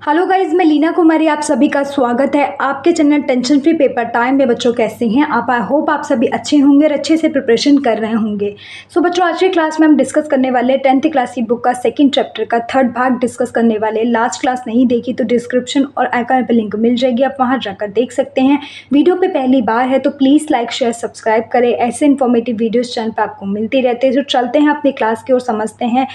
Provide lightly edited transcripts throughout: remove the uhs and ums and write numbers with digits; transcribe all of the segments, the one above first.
Hello guys, मैं लीना कुमारी आप सभी का स्वागत है आपके channel tension free paper time में। बच्चों कैसे हैं आप? आई होप आप सभी अच्छे होंगे और अच्छे से प्रिपरेशन कर रहे होंगे। सो बच्चों, आज की क्लास में हम डिस्कस करने वाले 10th क्लास की बुक का सेकंड चैप्टर का थर्ड भाग डिस्कस करने वाले। लास्ट क्लास नहीं देखी तो डिस्क्रिप्शन और आइकन पे लिंक मिल जाएगी, आप वहाँ जाकर देख सकते हैं। वीडियो पे पहली बार है तो प्लीज़ लाइक शेयर सब्सक्राइब करें, ऐसे इन्फॉर्मेटिव वीडियोज़ चैनल पर आपको मिलती रहती है। तो चलते हैं अपनी क्लास की ओर, समझते हैं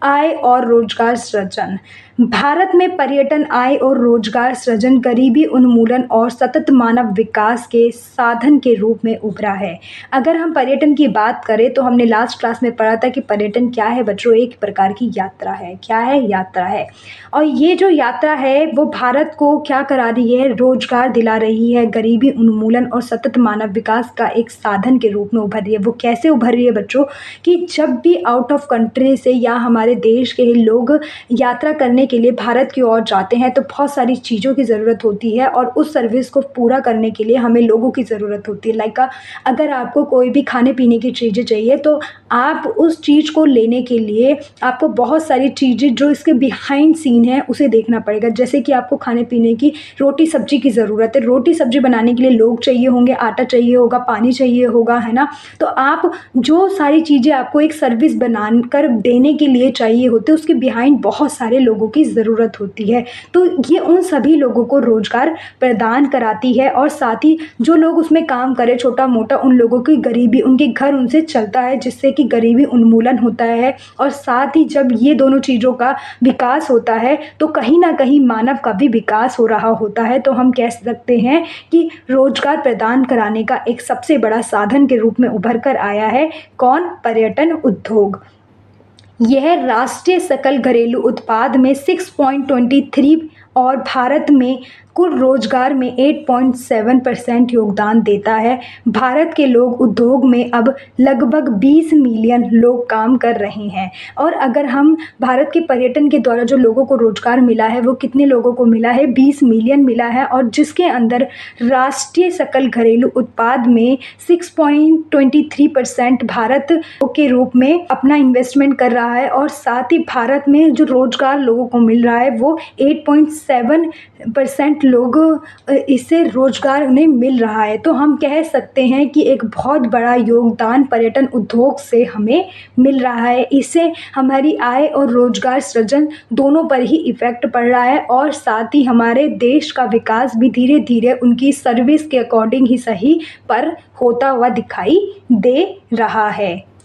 आय और रोजगार सृजन। भारत में पर्यटन आय और रोजगार सृजन, गरीबी उन्मूलन और सतत मानव विकास के साधन के रूप में उभरा है। अगर हम पर्यटन की बात करें तो हमने लास्ट क्लास में पढ़ा था कि पर्यटन क्या है बच्चों? एक प्रकार की यात्रा है। क्या है? यात्रा है। और ये जो यात्रा है वो भारत को क्या करा रही है? रोजगार दिला रही है, गरीबी उन्मूलन और सतत मानव विकास का एक साधन के रूप में उभर रही है। वो कैसे उभर रही है बच्चों? कि जब भी आउट ऑफ कंट्री से या हमारे देश के लोग यात्रा करने के लिए भारत की ओर जाते हैं तो बहुत सारी चीज़ों की ज़रूरत होती है और उस सर्विस को पूरा करने के लिए हमें लोगों की ज़रूरत होती है। लाइक अगर आपको कोई भी खाने पीने की चीज़ें चाहिए तो आप उस चीज़ को लेने के लिए आपको बहुत सारी चीज़ें जो इसके बिहाइंड सीन है उसे देखना पड़ेगा। जैसे कि आपको खाने पीने की रोटी सब्जी की ज़रूरत है, रोटी सब्जी बनाने के लिए लोग चाहिए होंगे, आटा चाहिए होगा, पानी चाहिए होगा, है ना। तो आप जो सारी चीज़ें आपको एक सर्विस बनाकर देने के लिए चाहिए होते हैं उसके बिहाइंड बहुत सारे लोगों की ज़रूरत होती है। तो ये उन सभी लोगों को रोज़गार प्रदान कराती है और साथ ही जो लोग उसमें काम करें छोटा मोटा, उन लोगों की गरीबी, उनके घर उनसे चलता है जिससे कि गरीबी उन्मूलन होता है। और साथ ही जब ये दोनों चीज़ों का विकास होता है तो कहीं ना कहीं मानव का भी विकास हो रहा होता है। तो हम कह सकते हैं कि रोज़गार प्रदान कराने का एक सबसे बड़ा साधन के रूप में उभर कर आया है कौन? पर्यटन उद्योग। यह राष्ट्रीय सकल घरेलू उत्पाद में 6.23 और भारत में कुल रोजगार में 8.7% योगदान देता है। भारत के लोग उद्योग में अब लगभग 20 मिलियन लोग काम कर रहे हैं। और अगर हम भारत के पर्यटन के द्वारा जो लोगों को रोजगार मिला है वो कितने लोगों को मिला है? 20 मिलियन मिला है। और जिसके अंदर राष्ट्रीय सकल घरेलू उत्पाद में 6.23% भारत के रूप में अपना इन्वेस्टमेंट कर रहा है। और साथ ही भारत में जो रोजगार लोगों को मिल रहा है वो 8.7% लोग, इससे रोजगार उन्हें मिल रहा है। तो हम कह सकते हैं कि एक बहुत बड़ा योगदान पर्यटन उद्योग से हमें मिल रहा है। इससे हमारी आय और रोजगार सृजन दोनों पर ही इफ़ेक्ट पड़ रहा है और साथ ही हमारे देश का विकास भी धीरे धीरे उनकी सर्विस के अकॉर्डिंग ही सही पर होता हुआ दिखाई दे रहा है।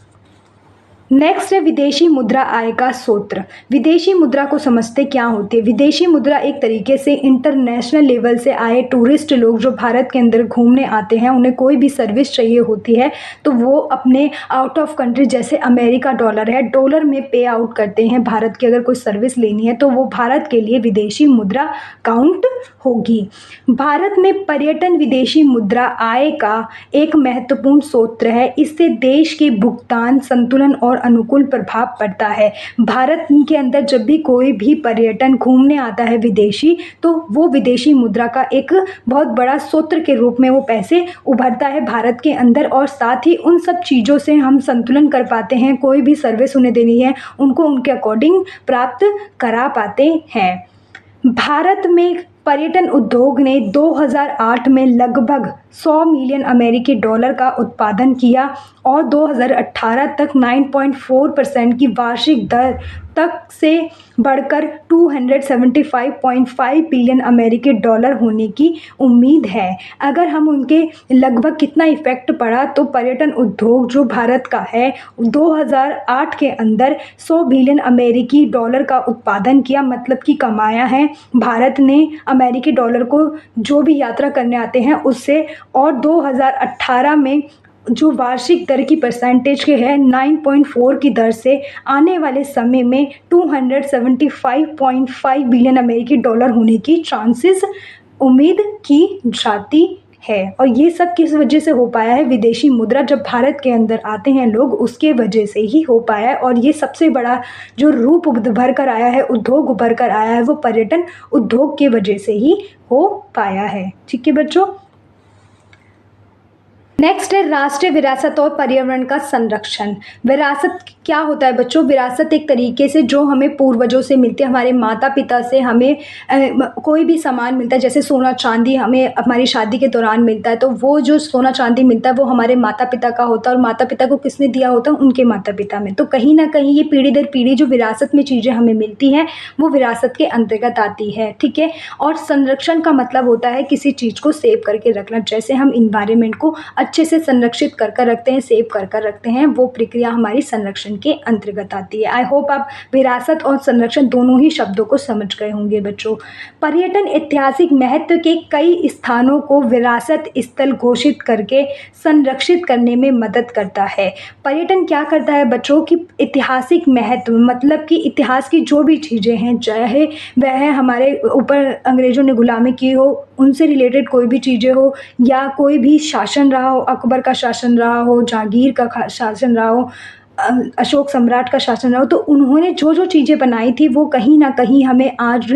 नेक्स्ट है विदेशी मुद्रा आय का सूत्र। विदेशी मुद्रा को समझते क्या होती है? विदेशी मुद्रा एक तरीके से इंटरनेशनल लेवल से आए टूरिस्ट लोग जो भारत के अंदर घूमने आते हैं, उन्हें कोई भी सर्विस चाहिए होती है तो वो अपने आउट ऑफ कंट्री, जैसे अमेरिका डॉलर है, डॉलर में पे आउट करते हैं भारत की अगर कोई सर्विस लेनी है तो वो भारत के लिए विदेशी मुद्रा काउंट होगी। भारत में पर्यटन विदेशी मुद्रा आय का एक महत्वपूर्ण स्रोत है। इससे देश के भुगतान संतुलन और अनुकूल प्रभाव पड़ता है। भारत के अंदर जब भी कोई भी पर्यटन घूमने आता है विदेशी, तो वो विदेशी मुद्रा का एक बहुत बड़ा स्रोत के रूप में वो पैसे उभरता है भारत के अंदर। और साथ ही उन सब चीज़ों से हम संतुलन कर पाते हैं, कोई भी सर्विस उन्हें देनी है उनको उनके अकॉर्डिंग प्राप्त करा पाते हैं। भारत में पर्यटन उद्योग ने 2008 में लगभग 100 मिलियन अमेरिकी डॉलर का उत्पादन किया और 2018 तक 9.4% की वार्षिक दर तक से बढ़कर 275.5 बिलियन अमेरिकी डॉलर होने की उम्मीद है। अगर हम उनके लगभग कितना इफेक्ट पड़ा तो पर्यटन उद्योग जो भारत का है 2008 के अंदर 100 बिलियन अमेरिकी डॉलर का उत्पादन किया, मतलब कि कमाया है भारत ने अमेरिकी डॉलर को जो भी यात्रा करने आते हैं उससे। और 2018 में जो वार्षिक दर की परसेंटेज के है 9.4 की दर से आने वाले समय में 275.5 बिलियन अमेरिकी डॉलर होने की चांसेस उम्मीद की जाती है। और ये सब किस वजह से हो पाया है? विदेशी मुद्रा जब भारत के अंदर आते हैं लोग, उसके वजह से ही हो पाया है। और ये सबसे बड़ा जो रूप उभर कर आया है, उद्योग उभर कर आया है, वो पर्यटन उद्योग के वजह से ही हो पाया है। ठीक है बच्चों। नेक्स्ट है राष्ट्रीय विरासत और पर्यावरण का संरक्षण। विरासत क्या होता है बच्चों? विरासत एक तरीके से जो हमें पूर्वजों से मिलती है, हमारे माता पिता से हमें कोई भी सामान मिलता है, जैसे सोना चांदी हमें हमारी शादी के दौरान मिलता है, तो वो जो सोना चांदी मिलता है वो हमारे माता पिता का होता है, और माता पिता को किसने दिया होता है? उनके माता पिता में। तो कहीं ना कहीं ये पीढ़ी दर पीढ़ी जो विरासत में चीज़ें हमें मिलती हैं वो विरासत के अंतर्गत आती है, ठीक है। और संरक्षण का मतलब होता है किसी चीज़ को सेव करके रखना, जैसे हम इन्वायरमेंट को अच्छे से संरक्षित कर कर रखते हैं, सेव कर कर रखते हैं, वो प्रक्रिया हमारी संरक्षण के अंतर्गत आती है। आई होप आप विरासत और संरक्षण दोनों ही शब्दों को समझ गए होंगे बच्चों। पर्यटन ऐतिहासिक महत्व के कई स्थानों को विरासत स्थल घोषित करके संरक्षित करने में मदद करता है। पर्यटन क्या करता है बच्चों कि ऐतिहासिक महत्व मतलब कि इतिहास की जो भी चीज़ें हैं, चाहे वह हमारे ऊपर अंग्रेज़ों ने गुलामी की हो, उनसे रिलेटेड कोई भी चीज़ें हो, या कोई भी शासन रहा हो, अकबर का शासन रहा हो, जहांगीर का शासन रहा हो, अशोक सम्राट का शासन रहा हो, तो उन्होंने जो जो चीज़ें बनाई थी वो कहीं ना कहीं हमें आज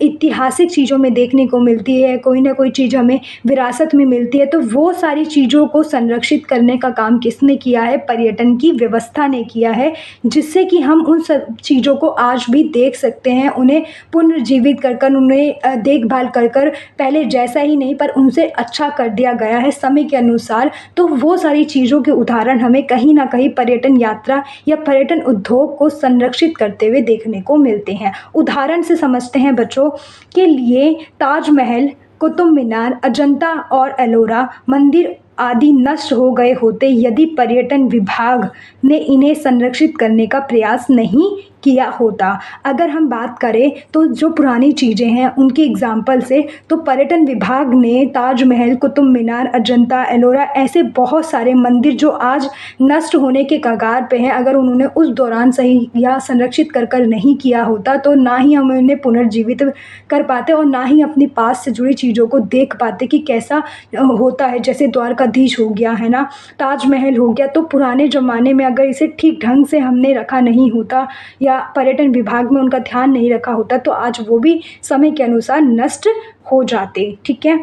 ऐतिहासिक चीज़ों में देखने को मिलती है, कोई ना कोई चीज़ हमें विरासत में मिलती है। तो वो सारी चीज़ों को संरक्षित करने का काम किसने किया है? पर्यटन की व्यवस्था ने किया है, जिससे कि हम उन सब चीज़ों को आज भी देख सकते हैं, उन्हें पुनर्जीवित कर कर, उन्हें देखभाल कर कर, पहले जैसा ही नहीं पर उनसे अच्छा कर दिया गया है समय के अनुसार। तो वो सारी चीज़ों के उदाहरण हमें कहीं ना कहीं पर्यटन यात्रा या पर्यटन उद्योग को संरक्षित करते हुए देखने को मिलते हैं। उदाहरण से समझते हैं बच्चों के लिए, ताजमहल, कुतुब मीनार, अजंता और एलोरा मंदिर आदि नष्ट हो गए होते यदि पर्यटन विभाग ने इन्हें संरक्षित करने का प्रयास नहीं किया होता। अगर हम बात करें तो जो पुरानी चीज़ें हैं उनकी एग्जाम्पल से, तो पर्यटन विभाग ने ताजमहल, कुतुब मीनार, अजंता, एलोरा ऐसे बहुत सारे मंदिर जो आज नष्ट होने के कगार पे हैं, अगर उन्होंने उस दौरान सही या संरक्षित कर कर नहीं किया होता तो ना ही हम उन्हें पुनर्जीवित कर पाते और ना ही अपनी पास से जुड़ी चीज़ों को देख पाते कि कैसा होता है। जैसे द्वारकाधीश हो गया है ना, ताजमहल हो गया, तो पुराने ज़माने में अगर इसे ठीक ढंग से हमने रखा नहीं होता या पर्यटन विभाग में उनका ध्यान नहीं रखा होता तो आज वो भी समय के अनुसार नष्ट हो जाते, ठीक है।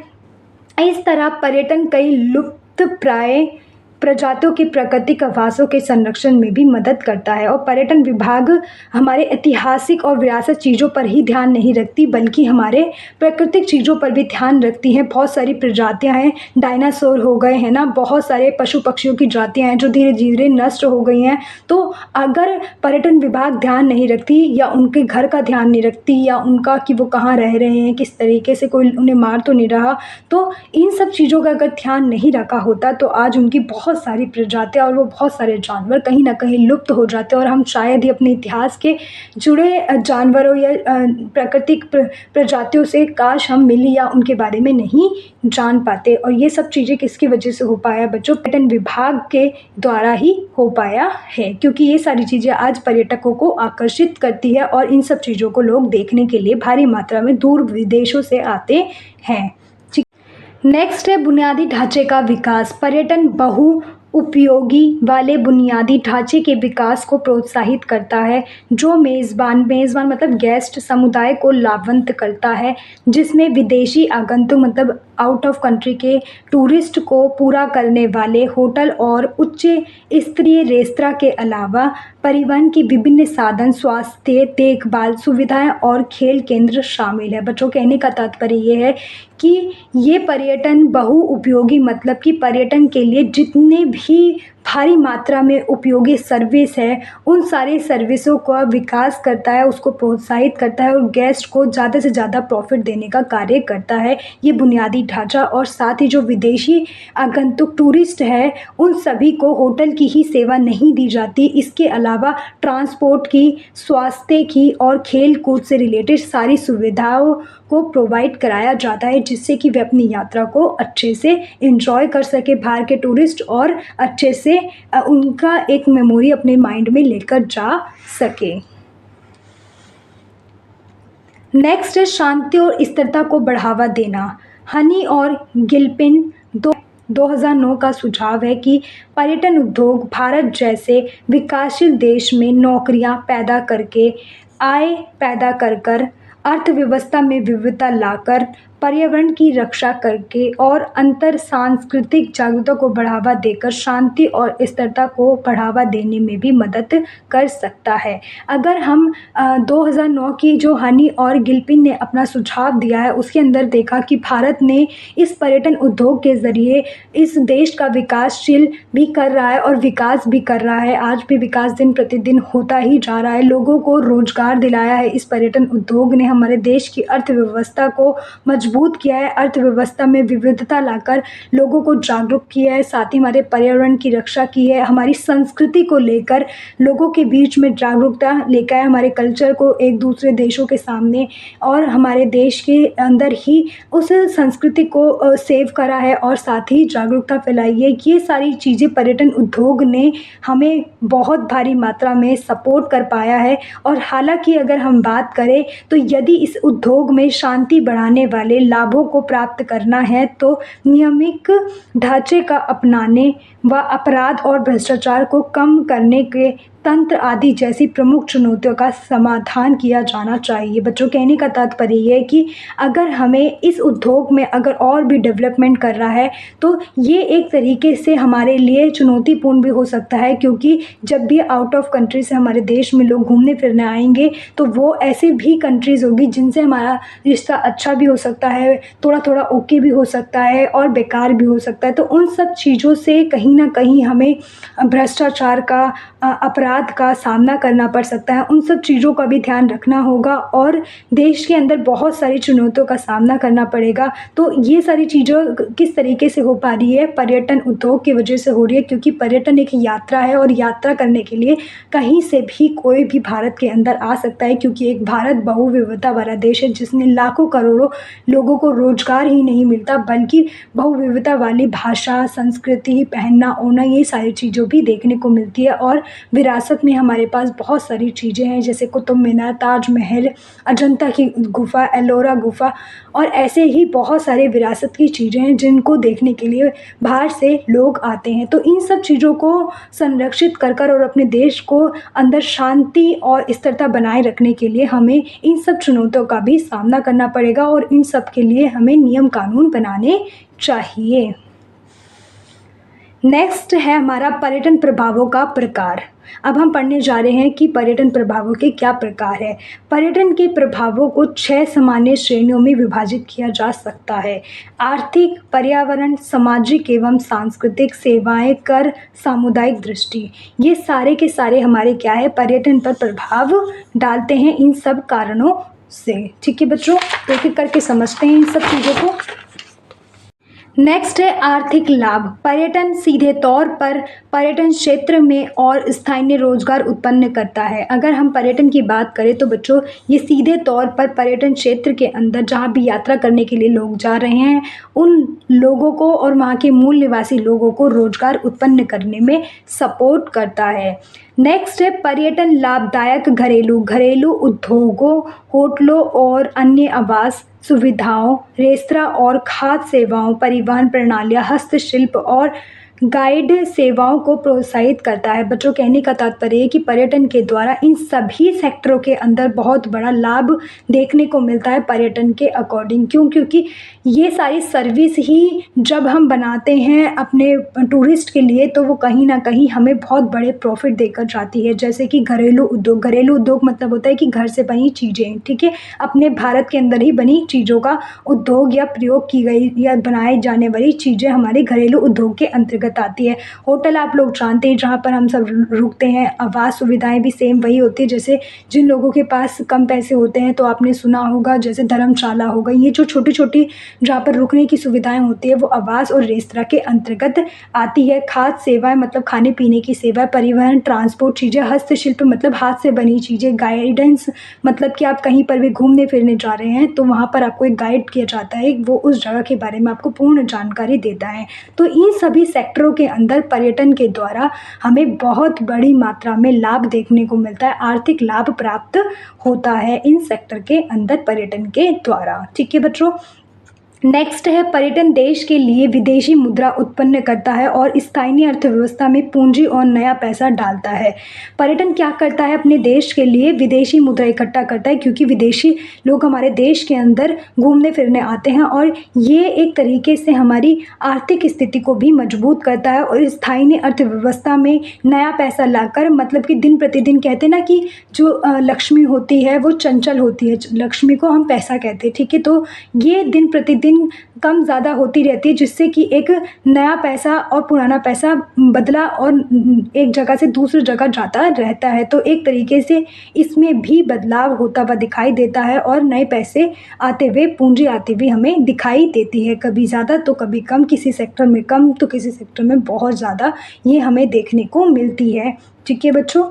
इस तरह पर्यटन कई लुप्त प्राय प्रजातियों के प्राकृतिक आवासों के संरक्षण में भी मदद करता है। और पर्यटन विभाग हमारे ऐतिहासिक और विरासत चीज़ों पर ही ध्यान नहीं रखती बल्कि हमारे प्राकृतिक चीज़ों पर भी ध्यान रखती हैं। बहुत सारी प्रजातियां हैं, डायनासोर हो गए हैं ना, बहुत सारे पशु पक्षियों की जातियां हैं जो धीरे धीरे नष्ट हो गई हैं। तो अगर पर्यटन विभाग ध्यान नहीं रखती या उनके घर का ध्यान नहीं रखती या उनका कि वो कहाँ रह रहे हैं, किस तरीके से, कोई उन्हें मार तो नहीं रहा, तो इन सब चीज़ों का अगर ध्यान नहीं रखा होता तो आज उनकी बहुत सारी प्रजातियां और वो बहुत सारे जानवर कहीं ना कहीं लुप्त हो जाते और हम शायद ही अपने इतिहास के जुड़े जानवरों या प्राकृतिक प्रजातियों से काश हम मिल या उनके बारे में नहीं जान पाते। और ये सब चीज़ें किसकी वजह से हो पाया बच्चों? पर्यटन विभाग के द्वारा ही हो पाया है, क्योंकि ये सारी चीज़ें आज पर्यटकों को आकर्षित करती है और इन सब चीज़ों को लोग देखने के लिए भारी मात्रा में दूर विदेशों से आते हैं। नेक्स्ट है बुनियादी ढांचे का विकास। पर्यटन बहु उपयोगी वाले बुनियादी ढांचे के विकास को प्रोत्साहित करता है जो मेज़बान मतलब गेस्ट समुदाय को लाभान्वित करता है, जिसमें विदेशी आगंतुक मतलब आउट ऑफ कंट्री के टूरिस्ट को पूरा करने वाले होटल और उच्च स्तरीय रेस्तरां के अलावा परिवहन की विभिन्न साधन, स्वास्थ्य देखभाल सुविधाएं और खेल केंद्र शामिल है। बच्चों, कहने का तात्पर्य ये है कि ये पर्यटन बहु उपयोगी मतलब कि पर्यटन के लिए जितने भी भारी मात्रा में उपयोगी सर्विस है उन सारे सर्विसों का विकास करता है, उसको प्रोत्साहित करता है और गेस्ट को ज़्यादा से ज़्यादा प्रॉफिट देने का कार्य करता है ये बुनियादी ढांचा। और साथ ही जो विदेशी आगंतुक टूरिस्ट है उन सभी को होटल की ही सेवा नहीं दी जाती, इसके अलावा ट्रांसपोर्ट की, स्वास्थ्य की और खेल कूद से रिलेटेड सारी सुविधाओं को प्रोवाइड कराया जाता है, जिससे कि वे अपनी यात्रा को अच्छे से एंजॉय कर सके बाहर के टूरिस्ट और अच्छे से उनका एक मेमोरी अपने माइंड में लेकर जा सके। नेक्स्ट है शांति और स्थिरता को बढ़ावा देना। हनी और गिलपिन 2009 का सुझाव है कि पर्यटन उद्योग भारत जैसे विकासशील देश में नौकरियां पैदा करके, आय पैदा कर अर्थव्यवस्था में विविधता लाकर पर्यावरण की रक्षा करके और अंतर सांस्कृतिक जागरूकता को बढ़ावा देकर शांति और स्थिरता को बढ़ावा देने में भी मदद कर सकता है। अगर हम 2009 की जो हनी और गिलपिन ने अपना सुझाव दिया है उसके अंदर देखा कि भारत ने इस पर्यटन उद्योग के ज़रिए इस देश का विकासशील भी कर रहा है और विकास भी कर रहा है। आज भी विकास दिन प्रतिदिन होता ही जा रहा है। लोगों को रोजगार दिलाया है इस पर्यटन उद्योग ने, हमारे देश की अर्थव्यवस्था को मजबूत किया है, अर्थव्यवस्था में विविधता लाकर लोगों को जागरूक किया है, साथ ही हमारे पर्यावरण की रक्षा की है, हमारी संस्कृति को लेकर लोगों के बीच में जागरूकता लेकर आए, हमारे कल्चर को एक दूसरे देशों के सामने और हमारे देश के अंदर ही उस संस्कृति को सेव करा है और साथ ही जागरूकता फैलाई है। ये सारी चीज़ें पर्यटन उद्योग ने हमें बहुत भारी मात्रा में सपोर्ट कर पाया है। और हालांकि अगर हम बात करें तो यदि इस उद्योग में शांति बढ़ाने वाले लाभों को प्राप्त करना है तो नियमित ढांचे का अपनाने व अपराध और भ्रष्टाचार को कम करने के तंत्र आदि जैसी प्रमुख चुनौतियों का समाधान किया जाना चाहिए। बच्चों, कहने का तात्पर्य ये है कि अगर हमें इस उद्योग में अगर और भी डेवलपमेंट कर रहा है तो ये एक तरीके से हमारे लिए चुनौतीपूर्ण भी हो सकता है, क्योंकि जब भी आउट ऑफ कंट्री से हमारे देश में लोग घूमने फिरने आएंगे तो वो ऐसे भी कंट्रीज़ होगी जिनसे हमारा रिश्ता अच्छा भी हो सकता है, थोड़ा थोड़ा ओके भी हो सकता है और बेकार भी हो सकता है। तो उन सब चीज़ों से कहीं ना कहीं हमें भ्रष्टाचार का, अपराध का सामना करना पड़ सकता है। उन सब चीज़ों का भी ध्यान रखना होगा और देश के अंदर बहुत सारी चुनौतियों का सामना करना पड़ेगा। तो ये सारी चीज़ें किस तरीके से हो पा रही है? पर्यटन उद्योग की वजह से हो रही है, क्योंकि पर्यटन एक यात्रा है और यात्रा करने के लिए कहीं से भी कोई भी भारत के अंदर आ सकता है, क्योंकि एक भारत बहुविविधता वाला देश है जिसमें लाखों करोड़ों लोगों को रोजगार ही नहीं मिलता बल्कि बहुविविधता वाली भाषा, संस्कृति, पहनना ओढ़ना, ये सारी चीज़ों भी देखने को मिलती है। और विरासत में हमारे पास बहुत सारी चीज़ें हैं जैसे कुतुब मीनार, ताजमहल, अजंता की गुफा, एलोरा गुफा और ऐसे ही बहुत सारे विरासत की चीज़ें हैं जिनको देखने के लिए बाहर से लोग आते हैं। तो इन सब चीज़ों को संरक्षित कर और अपने देश को अंदर शांति और स्थिरता बनाए रखने के लिए हमें इन सब चुनौतियों का भी सामना करना पड़ेगा और इन सब के लिए हमें नियम कानून बनाने चाहिए। नेक्स्ट है हमारा पर्यटन प्रभावों का प्रकार। अब हम पढ़ने जा रहे हैं कि पर्यटन प्रभावों के क्या प्रकार है। पर्यटन के प्रभावों को 6 सामान्य श्रेणियों में विभाजित किया जा सकता है। आर्थिक, पर्यावरण, सामाजिक एवं सांस्कृतिक, सेवाएं, कर, सामुदायिक दृष्टि। ये सारे के सारे हमारे क्या है, पर्यटन पर प्रभाव डालते हैं इन सब कारणों से। ठीक है बच्चों, तो एक एक करके समझते हैं इन सब चीज़ों को। नेक्स्ट है आर्थिक लाभ। पर्यटन सीधे तौर पर पर्यटन क्षेत्र में और स्थानीय रोजगार उत्पन्न करता है। अगर हम पर्यटन की बात करें तो बच्चों ये सीधे तौर पर पर्यटन क्षेत्र के अंदर जहाँ भी यात्रा करने के लिए लोग जा रहे हैं उन लोगों को और वहाँ के मूल निवासी लोगों को रोजगार उत्पन्न करने में सपोर्ट करता है। नेक्स्ट है पर्यटन लाभदायक घरेलू उद्योगों, होटलों और अन्य आवास सुविधाओं, रेस्तरां और खाद्य सेवाओं, परिवहन प्रणालियां, हस्तशिल्प और गाइड सेवाओं को प्रोत्साहित करता है। बच्चों, कहने का तात्पर्य है कि पर्यटन के द्वारा इन सभी सेक्टरों के अंदर बहुत बड़ा लाभ देखने को मिलता है पर्यटन के अकॉर्डिंग। क्यों? क्योंकि ये सारी सर्विस ही जब हम बनाते हैं अपने टूरिस्ट के लिए तो वो कहीं ना कहीं हमें बहुत बड़े प्रॉफिट देकर जाती है। जैसे कि घरेलू उद्योग मतलब होता है कि घर से बनी चीज़ें, ठीक है, अपने भारत के अंदर ही बनी चीज़ों का उद्योग या प्रयोग की गई या बनाई जाने वाली चीज़ें हमारे घरेलू उद्योग के अंतर्गत आती है। होटल आप लोग जानते हैं जहाँ पर हम सब रुकते हैं। आवास सुविधाएं भी सेम वही होती है। जैसे जिन लोगों के पास कम पैसे होते हैं तो आपने सुना होगा जैसे धर्मशाला हो गई, ये जो छोटी छोटी जहाँ पर रुकने की सुविधाएं होती है वो आवास और रेस्तरां के अंतर्गत आती है। खाद्य सेवाएं मतलब खाने पीने की सेवा, परिवहन ट्रांसपोर्ट चीज़ें, हस्तशिल्प मतलब हाथ से बनी चीज़ें, गाइडेंस मतलब कि आप कहीं पर भी घूमने फिरने जा रहे हैं तो वहाँ पर आपको एक गाइड किया जाता है, वो उस जगह के बारे में आपको पूर्ण जानकारी देता है। तो इन सभी सेक्टरों के अंदर पर्यटन के द्वारा हमें बहुत बड़ी मात्रा में लाभ देखने को मिलता है, आर्थिक लाभ प्राप्त होता है इन सेक्टर के अंदर पर्यटन के द्वारा। ठीक है बच्चों, नेक्स्ट है पर्यटन देश के लिए विदेशी मुद्रा उत्पन्न करता है और स्थानीय अर्थव्यवस्था में पूंजी और नया पैसा डालता है। पर्यटन क्या करता है? अपने देश के लिए विदेशी मुद्रा इकट्ठा करता है, क्योंकि विदेशी लोग हमारे देश के अंदर घूमने फिरने आते हैं और ये एक तरीके से हमारी आर्थिक स्थिति को भी मजबूत करता है और स्थानीय अर्थव्यवस्था में नया पैसा लाकर, मतलब कि दिन प्रतिदिन कहते हैं ना कि जो लक्ष्मी होती है वो चंचल होती है, लक्ष्मी को हम पैसा कहते हैं, ठीक है। तो ये दिन प्रतिदिन कम ज़्यादा होती रहती है, जिससे कि एक नया पैसा और पुराना पैसा बदला और एक जगह से दूसरी जगह जाता रहता है। तो एक तरीके से इसमें भी बदलाव होता हुआ दिखाई देता है और नए पैसे आते हुए, पूंजी आती हुई हमें दिखाई देती है, कभी ज़्यादा तो कभी कम, किसी सेक्टर में कम तो किसी सेक्टर में बहुत ज़्यादा, ये हमें देखने को मिलती है। ठीक है बच्चों।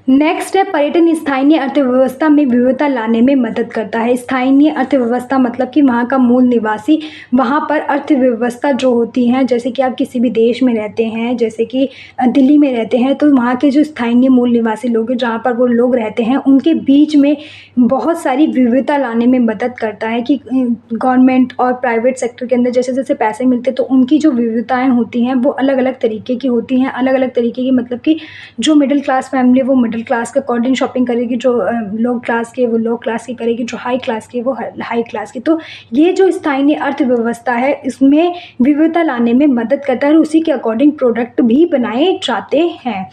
नेक्स्ट है पर्यटन स्थानीय अर्थव्यवस्था में विविधता लाने में मदद करता है। स्थानीय अर्थव्यवस्था मतलब कि वहाँ का मूल निवासी, वहाँ पर अर्थव्यवस्था जो होती हैं, जैसे कि आप किसी भी देश में रहते हैं, जैसे कि दिल्ली में रहते हैं, तो वहाँ के जो स्थानीय मूल निवासी लोग हैं, जहाँ पर वो लोग रहते हैं, उनके बीच में बहुत सारी विविधता लाने में मदद करता है कि गवर्नमेंट और प्राइवेट सेक्टर के अंदर जैसे जैसे पैसे मिलते हैं तो उनकी जो विविधताएँ होती हैं वो अलग अलग तरीके की होती हैं। अलग अलग तरीके की मतलब कि जो मिडिल क्लास फैमिली वो मिडिल क्लास के अकॉर्डिंग शॉपिंग करेगी, जो लो क्लास के वो लो क्लास की करेगी, जो हाई क्लास की वो हाई क्लास की। तो ये जो स्थानीय अर्थव्यवस्था है इसमें विविधता लाने में मदद करता है और उसी के अकॉर्डिंग प्रोडक्ट भी बनाए जाते हैं।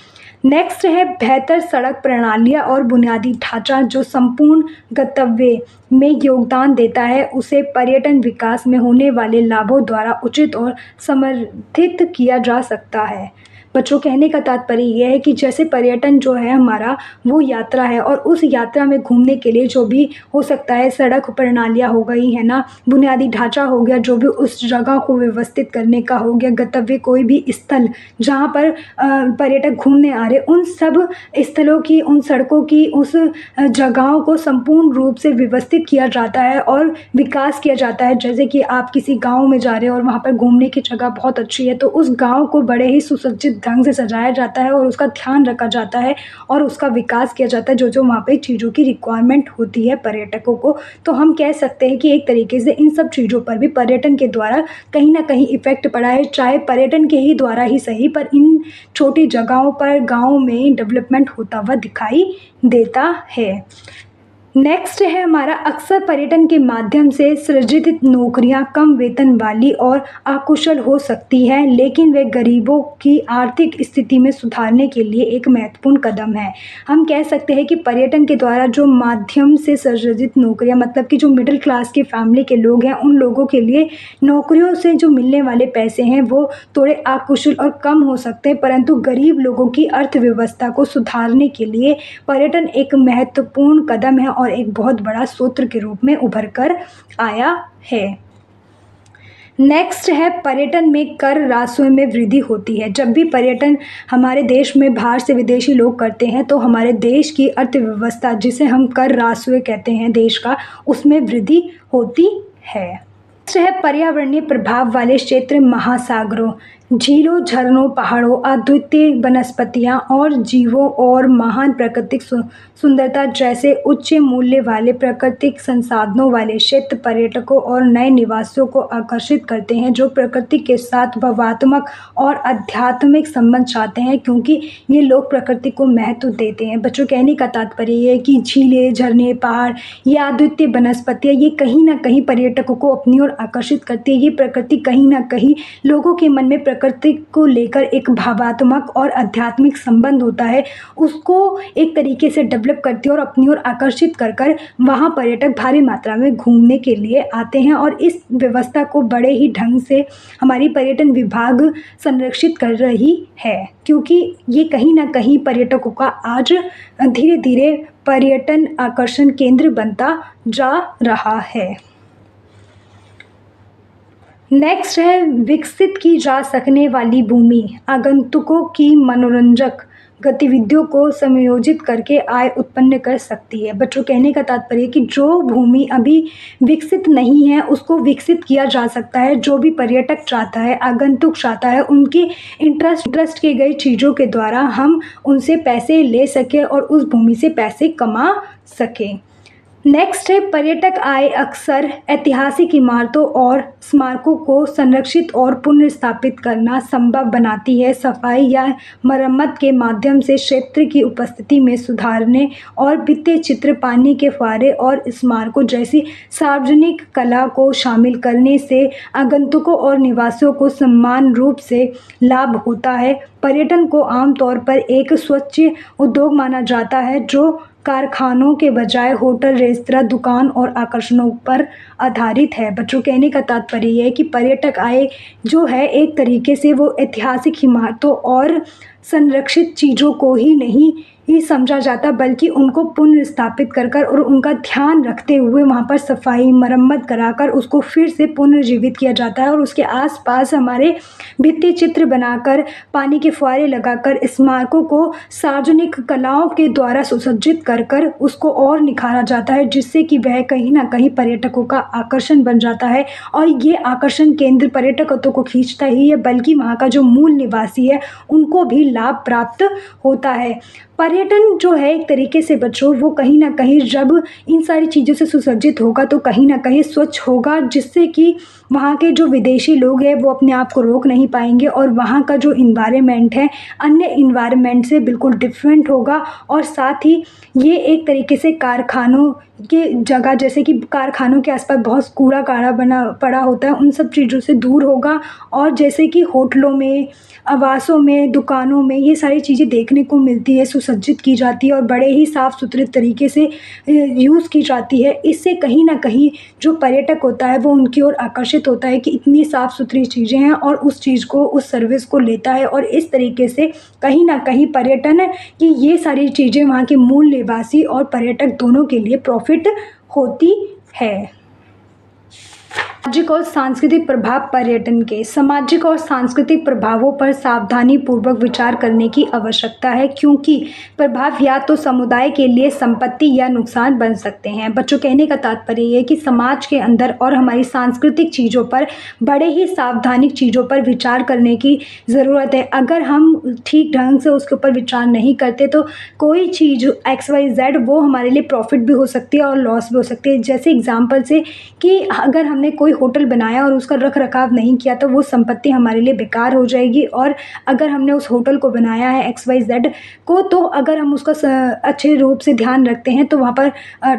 नेक्स्ट है बेहतर सड़क प्रणालियाँ और बुनियादी ढांचा जो संपूर्ण गंतव्य में योगदान देता है, उसे पर्यटन विकास में होने वाले लाभों द्वारा उचित और समर्थित किया जा सकता है। बच्चों, कहने का तात्पर्य यह है कि जैसे पर्यटन जो है हमारा वो यात्रा है और उस यात्रा में घूमने के लिए जो भी हो सकता है, सड़क प्रणालियाँ हो गई है ना, बुनियादी ढांचा हो गया, जो भी उस जगह को व्यवस्थित करने का हो गया, गंतव्य कोई भी स्थल जहाँ पर पर्यटक घूमने आ रहे, उन सब स्थलों की, उन सड़कों की, उस जगहों को संपूर्ण रूप से व्यवस्थित किया जाता है और विकास किया जाता है। जैसे कि आप किसी गाँव में जा रहे हो और वहाँ पर घूमने की जगह बहुत अच्छी है, तो उस गाँव को बड़े ही सुसज्जित ढंग से सजाया जाता है और उसका ध्यान रखा जाता है और उसका विकास किया जाता है, जो जो वहाँ पे चीज़ों की रिक्वायरमेंट होती है पर्यटकों को। तो हम कह सकते हैं कि एक तरीके से इन सब चीज़ों पर भी पर्यटन के द्वारा कहीं ना कहीं इफ़ेक्ट पड़ा है, चाहे पर्यटन के ही द्वारा ही सही, पर इन छोटी जगहों पर गाँव में डेवलपमेंट होता हुआ दिखाई देता है। नेक्स्ट है हमारा, अक्सर पर्यटन के माध्यम से सृजित नौकरियां कम वेतन वाली और अकुशल हो सकती हैं, लेकिन वे गरीबों की आर्थिक स्थिति में सुधारने के लिए एक महत्वपूर्ण कदम है। हम कह सकते हैं कि पर्यटन के द्वारा जो माध्यम से सृजित नौकरियां, मतलब कि जो मिडिल क्लास के फैमिली के लोग हैं, उन लोगों के लिए नौकरियों से जो मिलने वाले पैसे हैं वो थोड़े अकुशल और कम हो सकते हैं, परंतु गरीब लोगों की अर्थव्यवस्था को सुधारने के लिए पर्यटन एक महत्वपूर्ण कदम है और एक बहुत बड़ा सूत्र के रूप में उभर कर आया है। नेक्स्ट है पर्यटन में कर राजस्व में वृद्धि होती है। जब भी पर्यटन हमारे देश में बाहर से विदेशी लोग करते हैं तो हमारे देश की अर्थव्यवस्था, जिसे हम कर राजस्व कहते हैं देश का, उसमें वृद्धि होती है। नेक्स्ट है पर्यावरणीय प्रभाव वाले क्षेत्र, महासागरों, झीलों, झरनों, पहाड़ों, अद्वितीय वनस्पतियाँ और जीवों और महान प्राकृतिक सुंदरता जैसे उच्च मूल्य वाले प्राकृतिक संसाधनों वाले क्षेत्र पर्यटकों और नए निवासियों को आकर्षित करते हैं, जो प्रकृति के साथ भावनात्मक और आध्यात्मिक संबंध चाहते हैं, क्योंकि ये लोग प्रकृति को महत्व देते हैं। बच्चों, कहने का तात्पर्य ये है कि झीलें, झरने, पहाड़, ये अद्वितीय वनस्पतियाँ, ये कहीं ना कहीं पर्यटकों को अपनी ओर आकर्षित करती है। ये प्रकृति कहीं ना कहीं लोगों के मन में प्रकृति को लेकर एक भावात्मक और आध्यात्मिक संबंध होता है, उसको एक तरीके से डेवलप करती है और अपनी ओर आकर्षित कर कर वहाँ पर्यटक भारी मात्रा में घूमने के लिए आते हैं। और इस व्यवस्था को बड़े ही ढंग से हमारी पर्यटन विभाग संरक्षित कर रही है, क्योंकि ये कहीं ना कहीं पर्यटकों का आज धीरे धीरे पर्यटन आकर्षण केंद्र बनता जा रहा है। नेक्स्ट है विकसित की जा सकने वाली भूमि, आगंतुकों की मनोरंजक गतिविधियों को समायोजित करके आय उत्पन्न कर सकती है। बच्चों, कहने का तात्पर्य कि जो भूमि अभी विकसित नहीं है उसको विकसित किया जा सकता है। जो भी पर्यटक चाहता है, आगंतुक चाहता है, उनके इंटरेस्ट की गई चीज़ों के द्वारा हम उनसे पैसे ले सकें और उस भूमि से पैसे कमा सकें। नेक्स्ट है पर्यटक आय अक्सर ऐतिहासिक इमारतों और स्मारकों को संरक्षित और पुनर्स्थापित करना संभव बनाती है। सफाई या मरम्मत के माध्यम से क्षेत्र की उपस्थिति में सुधारने और भित्ति चित्र, पानी के फव्वारे और स्मारकों जैसी सार्वजनिक कला को शामिल करने से आगंतुकों और निवासियों को समान रूप से लाभ होता है। पर्यटन को आमतौर पर एक स्वच्छ उद्योग माना जाता है जो कारखानों के बजाय होटल, रेस्तरां, दुकान और आकर्षणों पर आधारित है। बच्चों, कहने का तात्पर्य ये है कि पर्यटक आय जो है एक तरीके से वो ऐतिहासिक इमारतों और संरक्षित चीज़ों को ही नहीं समझा जाता, बल्कि उनको पुनर्स्थापित कर कर और उनका ध्यान रखते हुए वहाँ पर सफाई मरम्मत कराकर उसको फिर से पुनर्जीवित किया जाता है और उसके आसपास हमारे भित्ति चित्र बनाकर, पानी के फुहारे लगाकर, स्मारकों को सार्वजनिक कलाओं के द्वारा सुसज्जित कर कर उसको और निखारा जाता है, जिससे कि वह कहीं ना कहीं पर्यटकों का आकर्षण बन जाता है। और ये आकर्षण केंद्र पर्यटकों को खींचता ही है, बल्कि वहाँ का जो मूल निवासी है उनको भी लाभ प्राप्त होता है। पर्यटन जो है एक तरीके से बच्चों वो कहीं ना कहीं जब इन सारी चीज़ों से सुसज्जित होगा तो कहीं ना कहीं स्वच्छ होगा, जिससे कि वहाँ के जो विदेशी लोग हैं वो अपने आप को रोक नहीं पाएंगे और वहाँ का जो इन्वायरमेंट है अन्य इन्वायरमेंट से बिल्कुल डिफरेंट होगा। और साथ ही ये एक तरीके से कारखानों के जगह, जैसे कि कारखानों के आसपास बहुत कूड़ा काड़ा बना पड़ा होता है, उन सब चीज़ों से दूर होगा। और जैसे कि होटलों में, आवासों में, दुकानों में ये सारी चीज़ें देखने को मिलती है, सुसज्जित की जाती है और बड़े ही साफ़ सुथरे तरीके से यूज़ की जाती है। इससे कहीं ना कहीं जो पर्यटक होता है वो उनकी ओर आकर्षित होता है कि इतनी साफ़ सुथरी चीज़ें हैं और उस चीज़ को, उस सर्विस को लेता है। और इस तरीके से कहीं ना कहीं पर्यटन की ये सारी चीज़ें वहाँ के मूल निवासी और पर्यटक दोनों के लिए प्रॉफिट होती है। सामाजिक और सांस्कृतिक प्रभाव पर्यटन के सामाजिक और सांस्कृतिक प्रभावों पर सावधानी पूर्वक विचार करने की आवश्यकता है, क्योंकि प्रभाव या तो समुदाय के लिए संपत्ति या नुकसान बन सकते हैं। बच्चों, कहने का तात्पर्य ये है कि समाज के अंदर और हमारी सांस्कृतिक चीज़ों पर बड़े ही सावधानिक चीज़ों पर विचार करने की ज़रूरत है। अगर हम ठीक ढंग से उसके ऊपर विचार नहीं करते तो कोई चीज़ XYZ वो हमारे लिए प्रॉफिट भी हो सकती है और लॉस भी हो सकती है। जैसे एग्जाम्पल से कि अगर हमने कोई होटल बनाया और उसका रख रखाव नहीं किया तो वो संपत्ति हमारे लिए बेकार हो जाएगी। और अगर हमने उस होटल को बनाया है XYZ को, तो अगर हम उसका अच्छे रूप से ध्यान रखते हैं तो वहाँ पर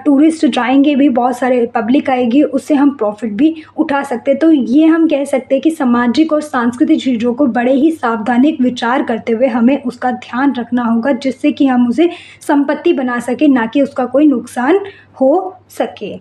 टूरिस्ट जाएंगे भी, बहुत सारे पब्लिक आएगी, उससे हम प्रॉफिट भी उठा सकते हैं। तो ये हम कह सकते हैं कि सामाजिक और सांस्कृतिक चीज़ों को बड़े ही सावधानी विचार करते हुए हमें उसका ध्यान रखना होगा, जिससे कि हम उसे संपत्ति बना सके, ना कि उसका कोई नुकसान हो सके।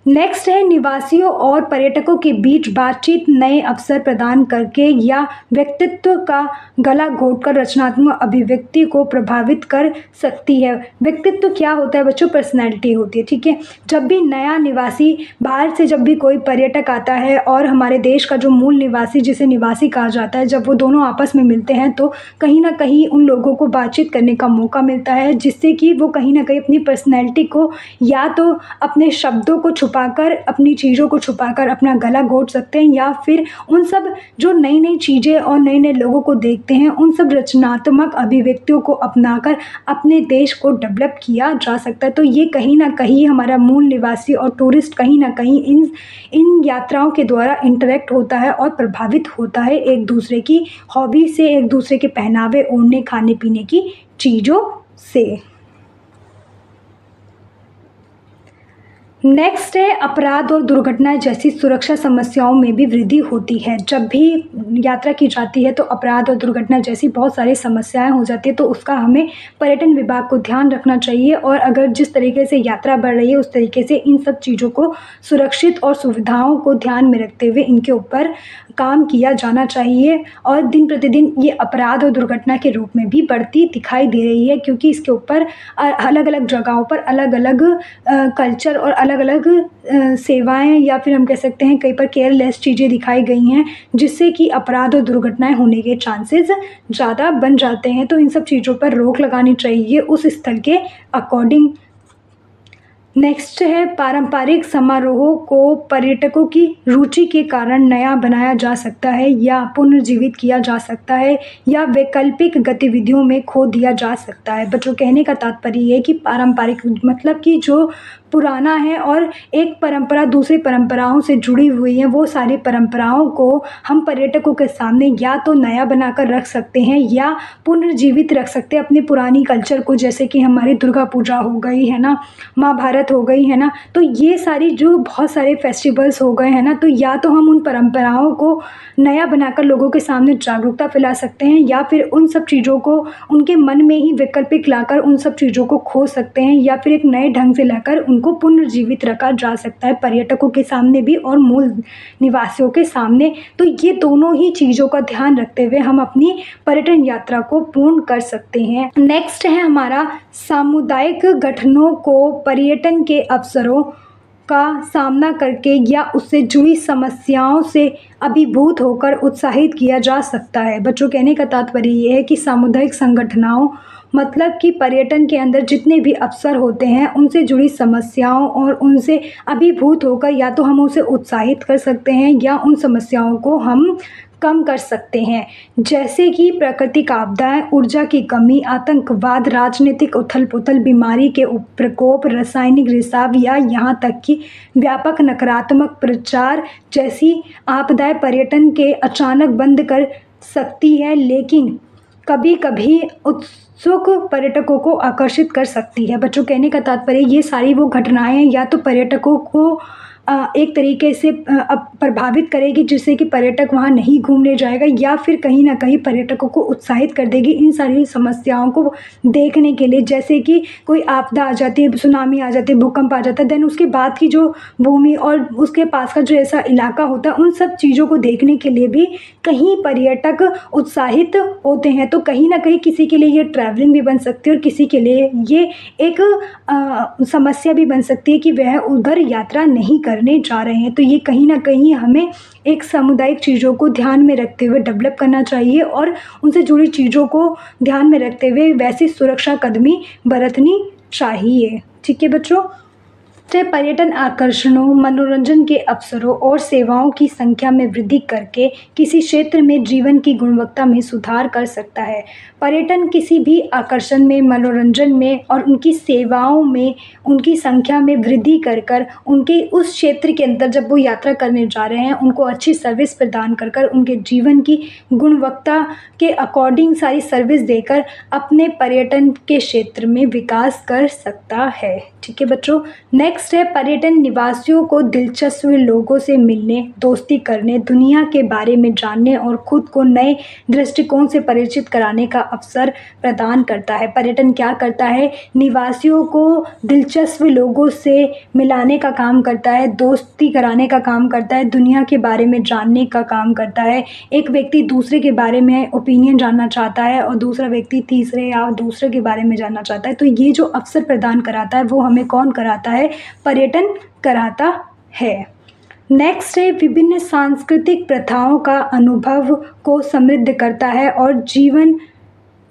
नेक्स्ट है निवासियों और पर्यटकों के बीच बातचीत नए अवसर प्रदान करके या व्यक्तित्व का गला घोटकर रचनात्मक अभिव्यक्ति को प्रभावित कर सकती है। व्यक्तित्व क्या होता है बच्चों? पर्सनैलिटी होती है, ठीक है। जब भी नया निवासी बाहर से, जब भी कोई पर्यटक आता है और हमारे देश का जो मूल निवासी, जिसे निवासी कहा जाता है, जब वो दोनों आपस में मिलते हैं तो कहीं ना कहीं उन लोगों को बातचीत करने का मौका मिलता है, जिससे कि वो कहीं ना कहीं अपनी पर्सनैलिटी को या तो अपने शब्दों को छुपाकर, अपनी चीज़ों को छुपाकर अपना गला घोट सकते हैं, या फिर उन सब जो नई नई चीज़ें और नए नए लोगों को देखते हैं उन सब रचनात्मक अभिव्यक्तियों को अपनाकर अपने देश को डेवलप किया जा सकता है। तो ये कहीं ना कहीं हमारा मूल निवासी और टूरिस्ट कहीं ना कहीं इन यात्राओं के द्वारा इंटरेक्ट होता है और प्रभावित होता है एक दूसरे की हॉबी से, एक दूसरे के पहनावे, ओढ़ने, खाने पीने की चीज़ों से। नेक्स्ट है अपराध और दुर्घटनाएं जैसी सुरक्षा समस्याओं में भी वृद्धि होती है। जब भी यात्रा की जाती है तो अपराध और दुर्घटना जैसी बहुत सारी समस्याएं हो जाती है, तो उसका हमें पर्यटन विभाग को ध्यान रखना चाहिए। और अगर जिस तरीके से यात्रा बढ़ रही है उस तरीके से इन सब चीज़ों को सुरक्षित और सुविधाओं को ध्यान में रखते हुए इनके ऊपर काम किया जाना चाहिए। और दिन प्रतिदिन ये अपराध और दुर्घटना के रूप में भी बढ़ती दिखाई दे रही है, क्योंकि इसके ऊपर अलग अलग जगहों पर अलग अलग कल्चर और अलग अलग सेवाएं, या फिर हम कह सकते हैं कहीं पर केयरलेस चीज़ें दिखाई गई हैं, जिससे कि अपराध और दुर्घटनाएं होने के चांसेस ज़्यादा बन जाते हैं। तो इन सब चीज़ों पर रोक लगानी चाहिए उस स्थल के अकॉर्डिंग। नेक्स्ट है पारंपरिक समारोहों को पर्यटकों की रुचि के कारण नया बनाया जा सकता है या पुनर्जीवित किया जा सकता है या वैकल्पिक गतिविधियों में खो दिया जा सकता है। बच्चों, कहने का तात्पर्य ये है कि पारंपरिक मतलब कि जो पुराना है और एक परंपरा दूसरी परंपराओं से जुड़ी हुई है, वो सारी परंपराओं को हम पर्यटकों के सामने या तो नया बनाकर रख सकते हैं या पुनर्जीवित रख सकते हैं अपनी पुरानी कल्चर को। जैसे कि हमारी दुर्गा पूजा हो गई है ना, महाभारत हो गई है ना, तो ये सारी जो बहुत सारे फेस्टिवल्स हो गए हैं ना, तो या तो हम उन परंपराओं को नया बनाकर लोगों के सामने जागरूकता फैला सकते हैं या फिर उन सब चीज़ों को उनके मन में ही वैकल्पिक लाकर उन सब चीज़ों को खो सकते हैं या फिर एक नए ढंग से लाकर उनको पुनर्जीवित रखा जा सकता है पर्यटकों के सामने भी और मूल निवासियों के सामने। तो ये दोनों ही चीज़ों का ध्यान रखते हुए हम अपनी पर्यटन यात्रा को पूर्ण कर सकते हैं। नेक्स्ट है हमारा सामुदायिक गठनों को पर्यटन के अवसरों का सामना करके या उससे जुड़ी समस्याओं से अभिभूत होकर उत्साहित किया जा सकता है। बच्चों, कहने का तात्पर्य ये है कि सामुदायिक संगठनों मतलब कि पर्यटन के अंदर जितने भी अवसर होते हैं उनसे जुड़ी समस्याओं और उनसे अभिभूत होकर या तो हम उसे उत्साहित कर सकते हैं या उन समस्याओं को हम कम कर सकते हैं। जैसे कि प्राकृतिक आपदाएं, ऊर्जा की कमी, आतंकवाद, राजनीतिक उथल-पुथल, बीमारी के प्रकोप, रासायनिक रिसाव या यहाँ तक कि व्यापक नकारात्मक प्रचार जैसी आपदाएं पर्यटन के अचानक बंद कर सकती है, लेकिन कभी-कभी उत्सुक पर्यटकों को आकर्षित कर सकती है। बच्चों, कहने का तात्पर्य ये सारी वो घटनाएं या तो पर्यटकों को एक तरीके से प्रभावित करेगी जिससे कि पर्यटक वहाँ नहीं घूमने जाएगा या फिर कहीं ना कहीं पर्यटकों को उत्साहित कर देगी इन सारी समस्याओं को देखने के लिए। जैसे कि कोई आपदा आ जाती है, सुनामी आ जाती है, भूकंप आ जाता है, देन उसके बाद की जो भूमि और उसके पास का जो ऐसा इलाका होता है, उन सब चीज़ों को देखने के लिए भी कहीं पर्यटक उत्साहित होते हैं। तो कहीं ना कहीं किसी के लिए ये ट्रैवलिंग भी बन सकती है और किसी के लिए ये एक समस्या भी बन सकती है कि वह उधर यात्रा नहीं करने जा रहे हैं। तो ये कहीं ना कहीं हमें एक सामुदायिक चीज़ों को ध्यान में रखते हुए डेवलप करना चाहिए और उनसे जुड़ी चीज़ों को ध्यान में रखते हुए वैसी सुरक्षा कदमी बरतनी चाहिए। ठीक है बच्चों, से पर्यटन आकर्षणों, मनोरंजन के अवसरों और सेवाओं की संख्या में वृद्धि करके किसी क्षेत्र में जीवन की गुणवत्ता में सुधार कर सकता है। पर्यटन किसी भी आकर्षण में, मनोरंजन में और उनकी सेवाओं में उनकी संख्या में वृद्धि कर उनके उस क्षेत्र के अंदर जब वो यात्रा करने जा रहे हैं उनको अच्छी सर्विस प्रदान कर उनके जीवन की गुणवत्ता के अकॉर्डिंग सारी सर्विस देकर अपने पर्यटन के क्षेत्र में विकास कर सकता है। ठीक है बच्चों, नेक्स्ट है पर्यटन निवासियों को दिलचस्प लोगों से मिलने, दोस्ती करने, दुनिया के बारे में जानने और खुद को नए दृष्टिकोण से परिचित कराने का अवसर प्रदान करता है। पर्यटन क्या करता है? निवासियों को दिलचस्प लोगों से मिलाने का काम करता है, दोस्ती कराने का काम करता है, दुनिया के बारे में जानने का काम करता है। एक व्यक्ति दूसरे के बारे में ओपिनियन जानना चाहता है और दूसरा व्यक्ति तीसरे या दूसरे के बारे में जानना चाहता है। तो ये जो अवसर प्रदान कराता है वो हमें कौन कराता है? पर्यटन कराता है। नेक्स्ट है विभिन्न सांस्कृतिक प्रथाओं का अनुभव को समृद्ध करता है और जीवन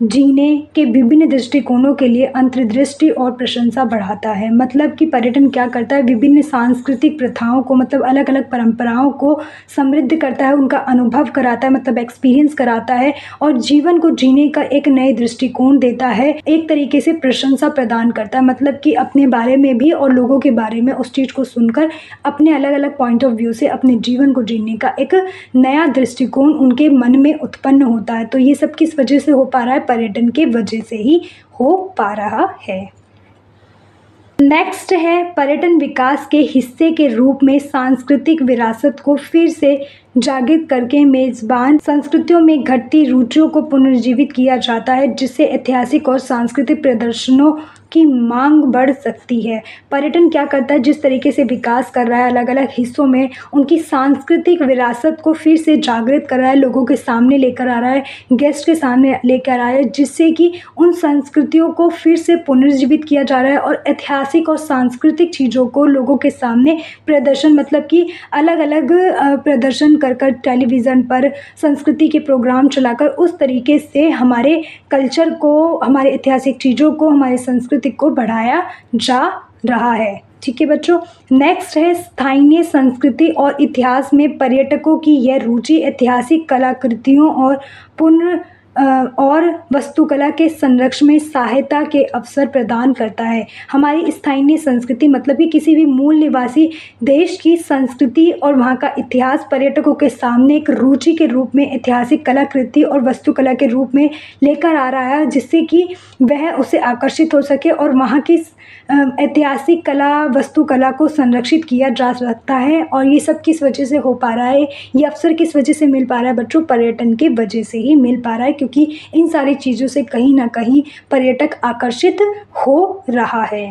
जीने के विभिन्न दृष्टिकोणों के लिए अंतर्दृष्टि और प्रशंसा बढ़ाता है। मतलब कि पर्यटन क्या करता है? विभिन्न सांस्कृतिक प्रथाओं को मतलब अलग अलग परंपराओं को समृद्ध करता है, उनका अनुभव कराता है, मतलब एक्सपीरियंस कराता है और जीवन को जीने का एक नए दृष्टिकोण देता है, एक तरीके से प्रशंसा प्रदान करता है। मतलब कि अपने बारे में भी और लोगों के बारे में उस चीज़ को सुनकर अपने अलग अलग पॉइंट ऑफ व्यू से अपने जीवन को जीने का एक नया दृष्टिकोण उनके मन में उत्पन्न होता है। तो ये सब किस वजह से हो पा रहा है? पर्यटन के वजह से ही हो पा रहा है। नेक्स्ट है पर्यटन विकास के हिस्से के रूप में सांस्कृतिक विरासत को फिर से जागृत करके मेज़बान संस्कृतियों में घटती रुचियों को पुनर्जीवित किया जाता है, जिससे ऐतिहासिक और सांस्कृतिक प्रदर्शनों की मांग बढ़ सकती है। पर्यटन क्या करता है? जिस तरीके से विकास कर रहा है अलग अलग हिस्सों में उनकी सांस्कृतिक विरासत को फिर से जागृत कर रहा है, लोगों के सामने लेकर आ रहा है, गेस्ट के सामने लेकर आ रहा है, जिससे कि उन संस्कृतियों को फिर से पुनर्जीवित किया जा रहा है और ऐतिहासिक और सांस्कृतिक चीज़ों को लोगों के सामने प्रदर्शन मतलब कि अलग अलग प्रदर्शन कर टेलीविज़न पर संस्कृति के प्रोग्राम चलाकर उस तरीके से हमारे कल्चर को, हमारे ऐतिहासिक चीज़ों को, हमारे संस्कृति को बढ़ाया जा रहा है। ठीक है बच्चों। नेक्स्ट है स्थानीय संस्कृति और इतिहास में पर्यटकों की यह रुचि ऐतिहासिक कलाकृतियों और पुनः और वास्तुकला के संरक्षण में सहायता के अवसर प्रदान करता है। हमारी स्थानीय संस्कृति मतलब कि किसी भी मूल निवासी देश की संस्कृति और वहाँ का इतिहास पर्यटकों के सामने एक रुचि के रूप में ऐतिहासिक कलाकृति और वास्तुकला के रूप में लेकर आ रहा है, जिससे कि वह उससे आकर्षित हो सके और वहाँ की ऐतिहासिक कला वास्तुकला को संरक्षित किया जा सकता है। और ये सब किस वजह से हो पा रहा है, ये अवसर किस वजह से मिल पा रहा है बच्चों? पर्यटन के वजह से ही मिल पा रहा है, क्योंकि इन सारी चीज़ों से कहीं ना कहीं पर्यटक आकर्षित हो रहा है।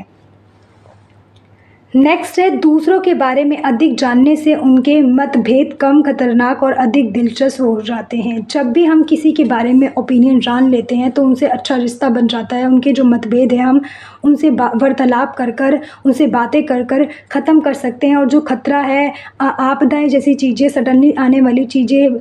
नेक्स्ट है दूसरों के बारे में अधिक जानने से उनके मतभेद कम खतरनाक और अधिक दिलचस्प हो जाते हैं। जब भी हम किसी के बारे में ओपिनियन जान लेते हैं तो उनसे अच्छा रिश्ता बन जाता है। उनके जो मतभेद हैं हम उनसे वार्तालाप कर उनसे बातें कर ख़त्म कर सकते हैं। और जो खतरा है, आपदाएं जैसी चीज़ें, सडनली आने वाली चीज़ें,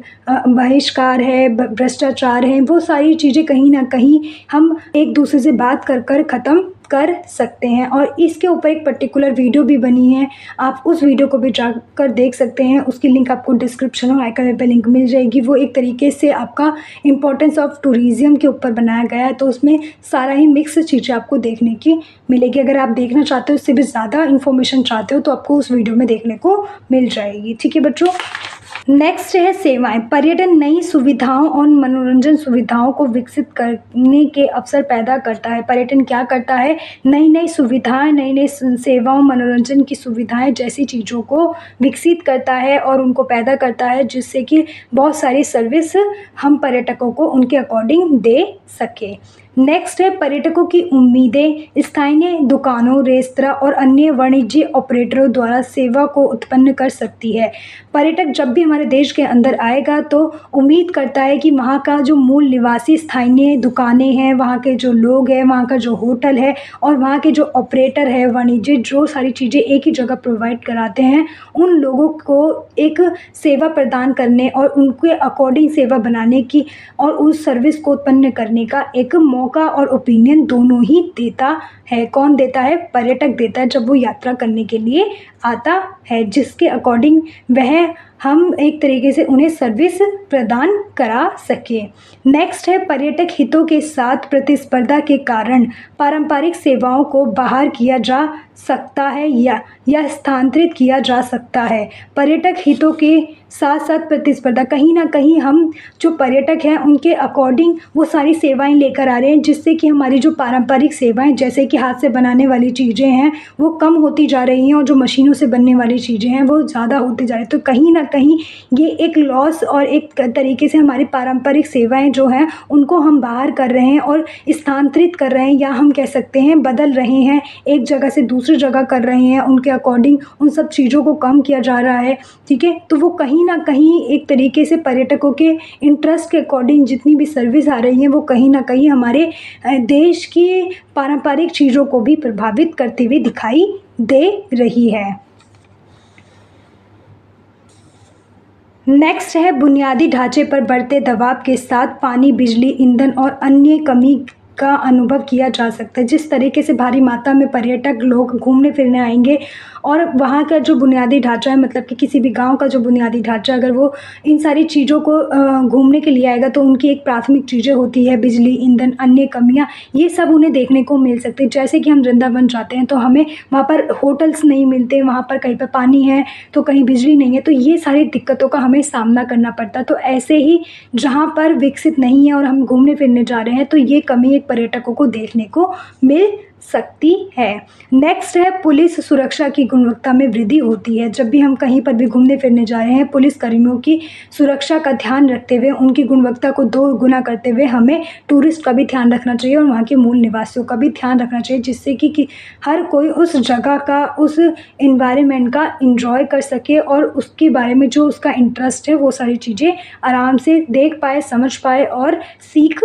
बहिष्कार है, भ्रष्टाचार है, वो सारी चीज़ें कहीं ना कहीं हम एक दूसरे से बात कर ख़त्म कर सकते हैं। और इसके ऊपर एक पर्टिकुलर वीडियो भी बनी है, आप उस वीडियो को भी जाकर देख सकते हैं। उसकी लिंक आपको डिस्क्रिप्शन और आइकन पे लिंक मिल जाएगी। वो एक तरीके से आपका इम्पोर्टेंस ऑफ टूरिज़्म के ऊपर बनाया गया है, तो उसमें सारा ही मिक्स चीज़ें आपको देखने की मिलेगी। अगर आप देखना चाहते हो, उससे भी ज़्यादा इन्फॉर्मेशन चाहते हो, तो आपको उस वीडियो में देखने को मिल जाएगी। ठीक है बच्चों। नेक्स्ट है सेवाएं। पर्यटन नई सुविधाओं और मनोरंजन सुविधाओं को विकसित करने के अवसर पैदा करता है। पर्यटन क्या करता है? नई नई सुविधाएं, नई नई सेवाओं, मनोरंजन की सुविधाएं जैसी चीज़ों को विकसित करता है और उनको पैदा करता है, जिससे कि बहुत सारी सर्विस हम पर्यटकों को उनके अकॉर्डिंग दे सके। नेक्स्ट है पर्यटकों की उम्मीदें। स्थानीय दुकानों, रेस्तरां और अन्य वाणिज्य ऑपरेटरों द्वारा सेवा को उत्पन्न कर सकती है। पर्यटक जब भी हमारे देश के अंदर आएगा तो उम्मीद करता है कि वहाँ का जो मूल निवासी स्थानीय दुकानें हैं, वहाँ के जो लोग हैं, वहाँ का जो होटल है और वहाँ के जो ऑपरेटर है, वाणिज्य जो सारी चीज़ें एक ही जगह प्रोवाइड कराते हैं, उन लोगों को एक सेवा प्रदान करने और उनके अकॉर्डिंग सेवा बनाने की और उस सर्विस को उत्पन्न करने का एक मौका और ओपिनियन दोनों ही देता है। कौन देता है? पर्यटक देता है, जब वो यात्रा करने के लिए आता है, जिसके अकॉर्डिंग वह हम एक तरीके से उन्हें सर्विस प्रदान करा सके। नेक्स्ट है पर्यटक हितों के साथ प्रतिस्पर्धा के कारण पारंपरिक सेवाओं को बाहर किया जा सकता है या स्थानांतरित किया जा सकता है। पर्यटक हितों के साथ साथ प्रतिस्पर्धा, कहीं ना कहीं हम जो पर्यटक हैं उनके अकॉर्डिंग वो सारी सेवाएं लेकर आ रहे हैं, जिससे कि हमारी जो पारंपरिक सेवाएं जैसे कि हाथ से बनाने वाली चीज़ें हैं वो कम होती जा रही हैं और जो मशीनों से बनने वाली चीज़ें हैं वो ज़्यादा होती जा रही हैं। तो कहीं ना कहीं ये एक लॉस और एक तरीके से हमारी पारंपरिक सेवाएं जो हैं उनको हम बाहर कर रहे हैं और स्थानांतरित कर रहे हैं, या हम कह सकते हैं बदल रहे हैं, एक जगह से दूसरी जगह कर रहे हैं। उनके अकॉर्डिंग उन सब चीज़ों को कम किया जा रहा है। ठीक है, तो वो कहीं ना कहीं एक तरीके से पर्यटकों के इंटरेस्ट के अकॉर्डिंग जितनी भी सर्विस आ रही है वो कहीं ना कहीं हमारे देश की पारंपरिक चीज़ों को भी प्रभावित करते हुए दिखाई दे रही है। नेक्स्ट है बुनियादी ढांचे पर बढ़ते दबाव के साथ पानी, बिजली, ईंधन और अन्य कमी का अनुभव किया जा सकता है। जिस तरीके से भारी मात्रा में पर्यटक लोग घूमने फिरने आएंगे और वहाँ का जो बुनियादी ढांचा है, मतलब कि किसी भी गांव का जो बुनियादी ढांचा, अगर वो इन सारी चीज़ों को घूमने के लिए आएगा तो उनकी एक प्राथमिक चीज़ें होती है बिजली, ईंधन, अन्य कमियाँ, ये सब उन्हें देखने को मिल सकती है। जैसे कि हम वृंदावन जाते हैं तो हमें वहाँ पर होटल्स नहीं मिलते, वहाँ पर कहीं पर पानी है तो कहीं बिजली नहीं है, तो ये सारी दिक्कतों का हमें सामना करना पड़ता है। तो ऐसे ही जहाँ पर विकसित नहीं है और हम घूमने फिरने जा रहे हैं तो ये कमी एक पर्यटकों को देखने को मिल सकती है। नेक्स्ट है पुलिस सुरक्षा की गुणवत्ता में वृद्धि होती है। जब भी हम कहीं पर भी घूमने फिरने जा रहे हैं, पुलिस कर्मियों की सुरक्षा का ध्यान रखते हुए उनकी गुणवत्ता को 2 गुना करते हुए हमें टूरिस्ट का भी ध्यान रखना चाहिए और वहाँ के मूल निवासियों का भी ध्यान रखना चाहिए, जिससे कि हर कोई उस जगह का, उस इन्वायरमेंट का इंजॉय कर सके और उसके बारे में जो उसका इंटरेस्ट है वो सारी चीज़ें आराम से देख पाए, समझ पाए और सीख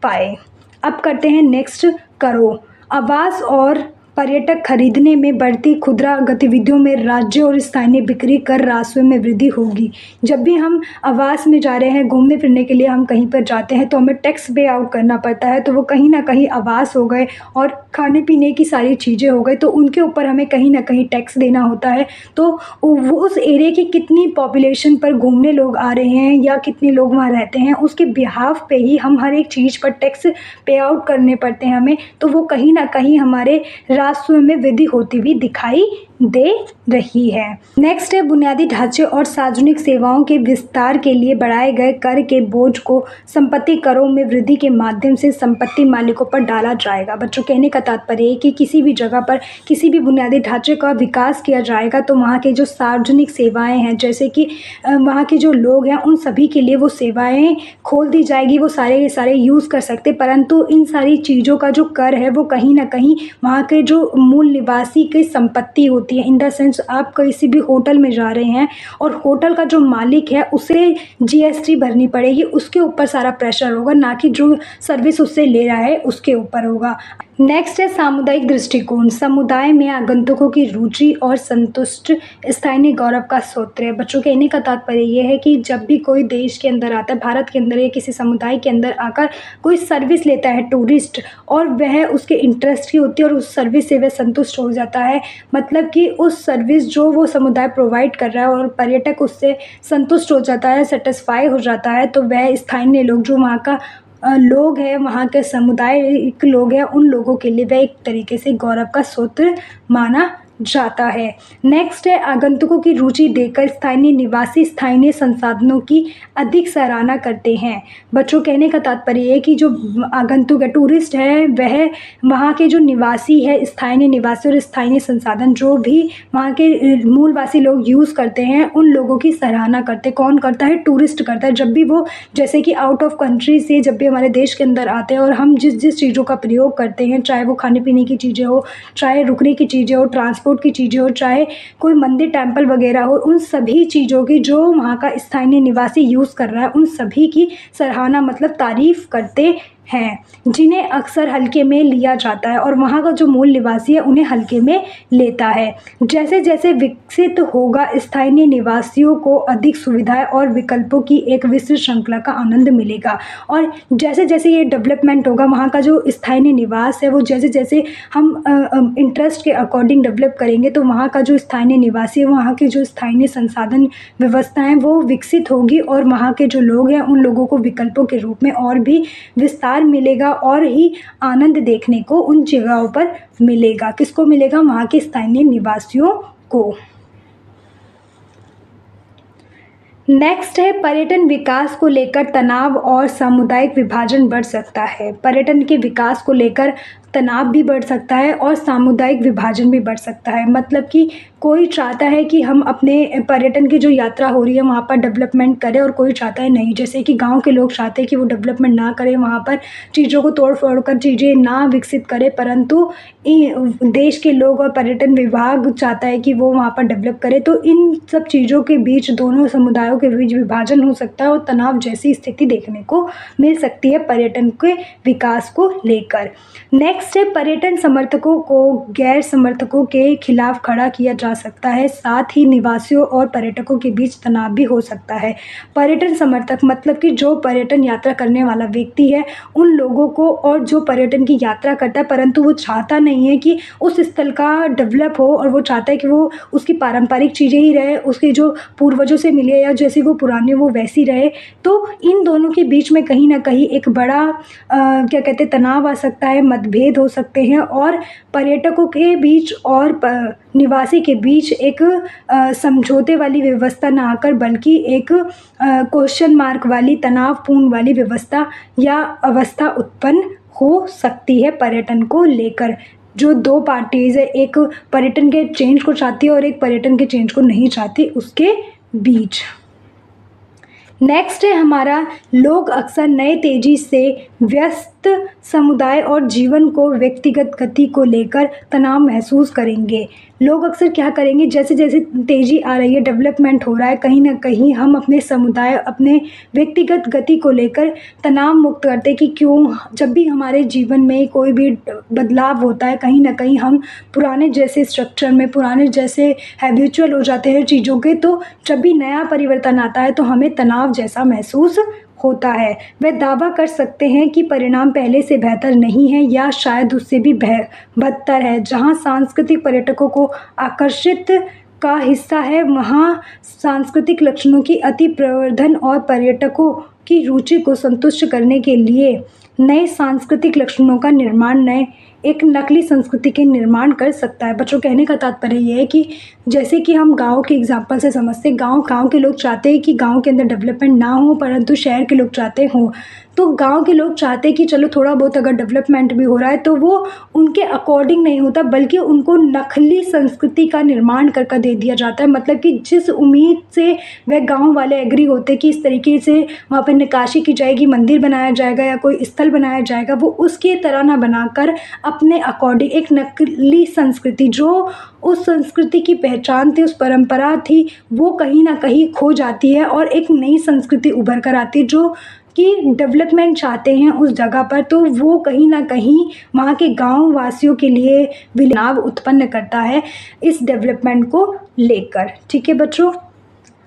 पाए। अब करते हैं नेक्स्ट करो। आवास और पर्यटक खरीदने में बढ़ती खुदरा गतिविधियों में राज्य और स्थानीय बिक्री कर राजस्व में वृद्धि होगी। जब भी हम आवास में जा रहे हैं, घूमने फिरने के लिए हम कहीं पर जाते हैं तो हमें टैक्स पे आउट करना पड़ता है, तो वो कहीं ना कहीं आवास हो गए और खाने पीने की सारी चीज़ें हो गई, तो उनके ऊपर हमें कहीं न कहीं टैक्स देना होता है। तो वो उस एरिया की कितनी पॉपुलेशन पर घूमने लोग आ रहे हैं या कितने लोग वहाँ रहते हैं, उसके बिहाफ़ पे ही हम हर एक चीज़ पर टैक्स पे आउट करने पड़ते हैं हमें। तो वो कहीं न कहीं हमारे राजस्व में वृद्धि होती हुई दिखाई दे रही है। नेक्स्ट है बुनियादी ढांचे और सार्वजनिक सेवाओं के विस्तार के लिए बढ़ाए गए कर के बोझ को संपत्ति करों में वृद्धि के माध्यम से संपत्ति मालिकों पर डाला जाएगा। बच्चों, कहने का तात्पर्य है कि किसी भी जगह पर किसी भी बुनियादी ढांचे का विकास किया जाएगा तो वहाँ के जो सार्वजनिक सेवाएं हैं, जैसे कि वहाँ के जो लोग हैं उन सभी के लिए वो सेवाएं खोल दी जाएगी, वो सारे यूज़ कर सकते। परंतु इन सारी चीज़ों का जो कर है वो कहीं ना कहीं वहाँ के जो मूल निवासी की संपत्ति होती है। इन द सेंस आप किसी भी होटल में जा रहे हैं और होटल का जो मालिक है उसे जीएसटी भरनी पड़ेगी, उसके ऊपर सारा प्रेशर होगा, ना कि जो सर्विस उससे ले रहा है उसके ऊपर होगा। नेक्स्ट है सामुदायिक दृष्टिकोण। समुदाय में आगंतुकों की रुचि और संतुष्ट स्थानीय गौरव का स्रोत है। बच्चों, कहने का तात्पर्य ये है कि जब भी कोई देश के अंदर आता है, भारत के अंदर या किसी समुदाय के अंदर आकर कोई सर्विस लेता है टूरिस्ट, और वह उसके इंटरेस्ट की होती है और उस सर्विस से वह संतुष्ट हो जाता है, मतलब कि उस सर्विस जो वो समुदाय प्रोवाइड कर रहा है और पर्यटक उससे संतुष्ट हो जाता है, सेटिस्फाई हो जाता है, तो वह स्थानीय लोग जो वहाँ का लोग हैं, वहाँ के सामुदायिक लोग हैं, उन लोगों के लिए वह एक तरीके से गौरव का स्रोत माना जाता है। नेक्स्ट है आगंतुकों की रुचि देकर स्थानीय निवासी स्थानीय संसाधनों की अधिक सराहना करते हैं। बच्चों, कहने का तात्पर्य है कि जो आगंतुक है, टूरिस्ट है, वह वहाँ के जो निवासी है, स्थानीय निवासी और स्थानीय संसाधन जो भी वहाँ के मूलवासी लोग यूज़ करते हैं, उन लोगों की सराहना करते। कौन करता है? टूरिस्ट करता है। जब भी वो, जैसे कि आउट ऑफ कंट्री से जब भी हमारे देश के अंदर आते हैं और हम जिस जिस चीज़ों का प्रयोग करते हैं, चाहे वो खाने पीने की चीज़ें हो, चाहे रुकने की चीज़ें हो, ट्रांसपोर्ट की चीज़ें हो, चाहे कोई मंदिर टेंपल वगैरह हो, उन सभी चीज़ों की जो वहाँ का स्थानीय निवासी यूज़ कर रहा है, उन सभी की सराहना मतलब तारीफ़ करते हैं, जिन्हें अक्सर हल्के में लिया जाता है और वहाँ का जो मूल निवासी है उन्हें हल्के में लेता है। जैसे जैसे विकसित होगा, स्थानीय निवासियों को अधिक सुविधाएं और विकल्पों की एक विस्तृत श्रृंखला का आनंद मिलेगा। और जैसे जैसे ये डेवलपमेंट होगा, वहाँ का जो स्थानीय निवास है वो जैसे जैसे हम इंटरेस्ट के अकॉर्डिंग डेवलप करेंगे, तो वहाँ का जो स्थानीय निवासी है, वहाँ के जो स्थानीय संसाधन व्यवस्थाएँ वो विकसित होगी और वहाँ के जो लोग हैं उन लोगों को विकल्पों के रूप में और भी विस्तार मिलेगा और ही आनंद देखने को उन जगहों पर मिलेगा। किसको मिलेगा? वहाँ के स्थानीय निवासियों को। नेक्स्ट है पर्यटन विकास को लेकर तनाव और सामुदायिक विभाजन बढ़ सकता है। पर्यटन के विकास को लेकर तनाव भी बढ़ सकता है और सामुदायिक विभाजन भी बढ़ सकता है। मतलब कि कोई चाहता है कि हम अपने पर्यटन की जो यात्रा हो रही है वहाँ पर डेवलपमेंट करें और कोई चाहता है नहीं। जैसे कि गांव के लोग चाहते हैं कि वो डेवलपमेंट ना करें, वहाँ पर चीज़ों को तोड़ फोड़ कर चीज़ें ना विकसित करें, परंतु देश के लोग और पर्यटन विभाग चाहता है कि वो वहाँ पर डेवलप करे। तो इन सब चीज़ों के बीच, दोनों समुदायों के बीच विभाजन हो सकता है और तनाव जैसी स्थिति देखने को मिल सकती है पर्यटन के विकास को लेकर। नेक्स्ट है पर्यटन समर्थकों को गैर समर्थकों के खिलाफ खड़ा किया जा सकता है, साथ ही निवासियों और पर्यटकों के बीच तनाव भी हो सकता है। पर्यटन समर्थक मतलब कि जो पर्यटन यात्रा करने वाला व्यक्ति है, उन लोगों को, और जो पर्यटन की यात्रा करता है परंतु वो चाहता नहीं है कि उस स्थल का डेवलप हो और वो चाहता है कि वो उसकी पारंपरिक चीज़ें ही रहे, उसके जो पूर्वजों से मिले या जैसी वो पुरानी वो वैसी रहे। तो इन दोनों के बीच में कहीं ना कहीं एक बड़ा क्या कहते हैं तनाव आ सकता है, मतभेद हो सकते हैं और पर्यटकों के बीच और निवासी के बीच एक समझौते वाली व्यवस्था ना आकर बल्कि एक क्वेश्चन मार्क वाली तनावपूर्ण वाली व्यवस्था या अवस्था उत्पन्न हो सकती है पर्यटन को लेकर। जो दो पार्टीज़ है, एक पर्यटन के चेंज को चाहती है और एक पर्यटन के चेंज को नहीं चाहती, उसके बीच। नेक्स्ट है हमारा, लोग अक्सर नए तेज़ी से व्यस्त समुदाय और जीवन को व्यक्तिगत गति को लेकर तनाव महसूस करेंगे। लोग अक्सर क्या करेंगे, जैसे जैसे तेज़ी आ रही है, डेवलपमेंट हो रहा है, कहीं ना कहीं हम अपने समुदाय, अपने व्यक्तिगत गति को लेकर तनाव मुक्त करते कि क्यों, जब भी हमारे जीवन में कोई भी बदलाव होता है, कहीं ना कहीं हम पुराने जैसे स्ट्रक्चर में, पुराने जैसे हैबिचुअल हो जाते हैं चीज़ों के। तो जब भी नया परिवर्तन आता है तो हमें तनाव जैसा महसूस होता है। वे दावा कर सकते हैं कि परिणाम पहले से बेहतर नहीं है या शायद उससे भी बदतर है। जहां सांस्कृतिक पर्यटकों को आकर्षित का हिस्सा है, वहाँ सांस्कृतिक लक्षणों की अति प्रवर्धन और पर्यटकों की रुचि को संतुष्ट करने के लिए नए सांस्कृतिक लक्षणों का निर्माण नए एक नकली संस्कृति के निर्माण कर सकता है। बच्चों, कहने का तात्पर्य ये है कि जैसे कि हम गांव के एग्जाम्पल से समझते हैं, गांव के लोग चाहते हैं कि गांव के अंदर डेवलपमेंट ना हो, परंतु शहर के लोग चाहते हों। तो गांव के लोग चाहते हैं कि चलो थोड़ा बहुत अगर डेवलपमेंट भी हो रहा है तो वो उनके अकॉर्डिंग नहीं होता, बल्कि उनको नकली संस्कृति का निर्माण कर दे दिया जाता है। मतलब कि जिस उम्मीद से वह गांव वाले एग्री होते हैं कि इस तरीके से वहाँ पर नक्काशी की जाएगी, मंदिर बनाया जाएगा या कोई स्थल बनाया जाएगा, वो उसकी तरह ना बनाकर अपने अकॉर्डिंग एक नकली संस्कृति, जो उस संस्कृति की पहचान थी, उस परंपरा थी, वो कहीं ना कहीं खो जाती है और एक नई संस्कृति उभर कर आती है जो कि डेवलपमेंट चाहते हैं उस जगह पर। तो वो कहीं ना कहीं वहाँ के गांव वासियों के लिए विलाप उत्पन्न करता है इस डेवलपमेंट को लेकर। ठीक है बच्चों,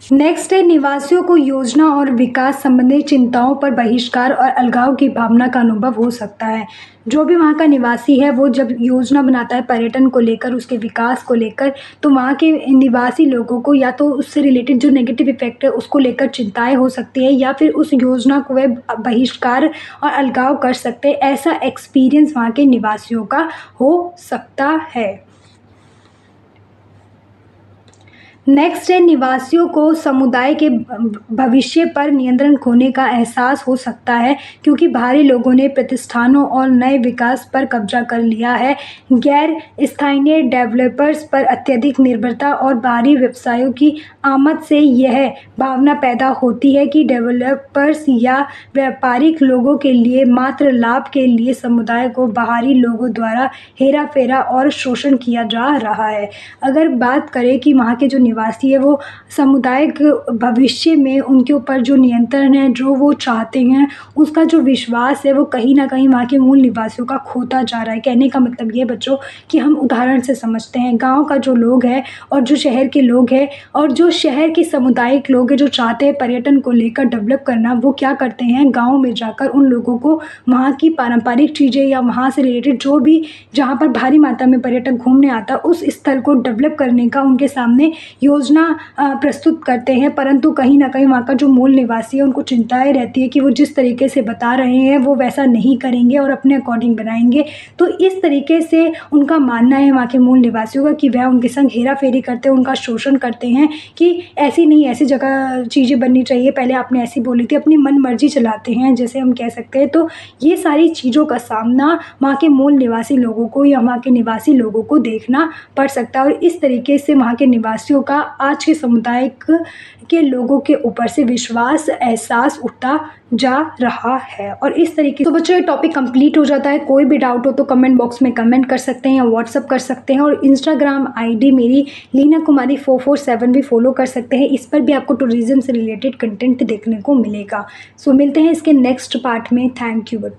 नेक्स्ट है, निवासियों को योजना और विकास संबंधी चिंताओं पर बहिष्कार और अलगाव की भावना का अनुभव हो सकता है। जो भी वहाँ का निवासी है, वो जब योजना बनाता है पर्यटन को लेकर, उसके विकास को लेकर, तो वहाँ के निवासी लोगों को या तो उससे रिलेटेड जो नेगेटिव इफेक्ट है उसको लेकर चिंताएं हो सकती है, या फिर उस योजना को वह बहिष्कार और अलगाव कर सकते हैं। ऐसा एक्सपीरियंस वहाँ के निवासियों का हो सकता है। नेक्स्ट है, निवासियों को समुदाय के भविष्य पर नियंत्रण खोने का एहसास हो सकता है, क्योंकि बाहरी लोगों ने प्रतिष्ठानों और नए विकास पर कब्जा कर लिया है। गैर स्थानीय डेवलपर्स पर अत्यधिक निर्भरता और बाहरी व्यवसायों की आमद से यह भावना पैदा होती है कि डेवलपर्स या व्यापारिक लोगों के लिए मात्र लाभ के लिए समुदाय को बाहरी लोगों द्वारा हेरा फेरा और शोषण किया जा रहा है। अगर बात करें कि वहाँ के जो निवासी है वो सामुदायिक भविष्य में उनके ऊपर जो नियंत्रण है, जो वो चाहते हैं, उसका जो विश्वास है, वो कहीं ना कहीं वहाँ के मूल निवासियों का खोता जा रहा है। कहने का मतलब ये बच्चों कि हम उदाहरण से समझते हैं, गांव का जो लोग है और जो शहर के लोग हैं और जो शहर के सामुदायिक लोग हैं जो चाहते हैं पर्यटन को लेकर डेवलप करना, वो क्या करते हैं, गाँव में जाकर उन लोगों को वहाँ की पारंपरिक चीज़ें या वहाँ से रिलेटेड जो भी जहाँ पर भारी मात्रा में पर्यटक घूमने आता है उस स्थल को डेवलप करने का उनके सामने योजना प्रस्तुत करते हैं। परंतु कहीं ना कहीं वहाँ का जो मूल निवासी है उनको चिंताएं रहती है कि वो जिस तरीके से बता रहे हैं वो वैसा नहीं करेंगे और अपने अकॉर्डिंग बनाएंगे। तो इस तरीके से उनका मानना है वहाँ के मूल निवासियों का कि वह उनके संग हेरा फेरी करते हैं, उनका शोषण करते हैं कि ऐसी नहीं, ऐसी जगह चीज़ें बननी चाहिए, पहले आपने ऐसी बोली थी, अपनी मन मर्जी चलाते हैं जैसे हम कह सकते हैं। तो ये सारी चीज़ों का सामना वहाँ के मूल निवासी लोगों को या वहाँ के निवासी लोगों को देखना पड़ सकता है और इस तरीके से वहाँ के निवासियों का आज के समुदाय के लोगों के ऊपर से विश्वास, एहसास उठता जा रहा है। और इस तरीके से तो बच्चों ये टॉपिक कंप्लीट हो जाता है। कोई भी डाउट हो तो कमेंट बॉक्स में कमेंट कर सकते हैं या व्हाट्सअप कर सकते हैं, और इंस्टाग्राम आईडी मेरी लीना कुमारी 447 भी फॉलो कर सकते हैं। इस पर भी आपको टूरिज्म से रिलेटेड कंटेंट देखने को मिलेगा। सो मिलते हैं इसके नेक्स्ट पार्ट में। Thank you.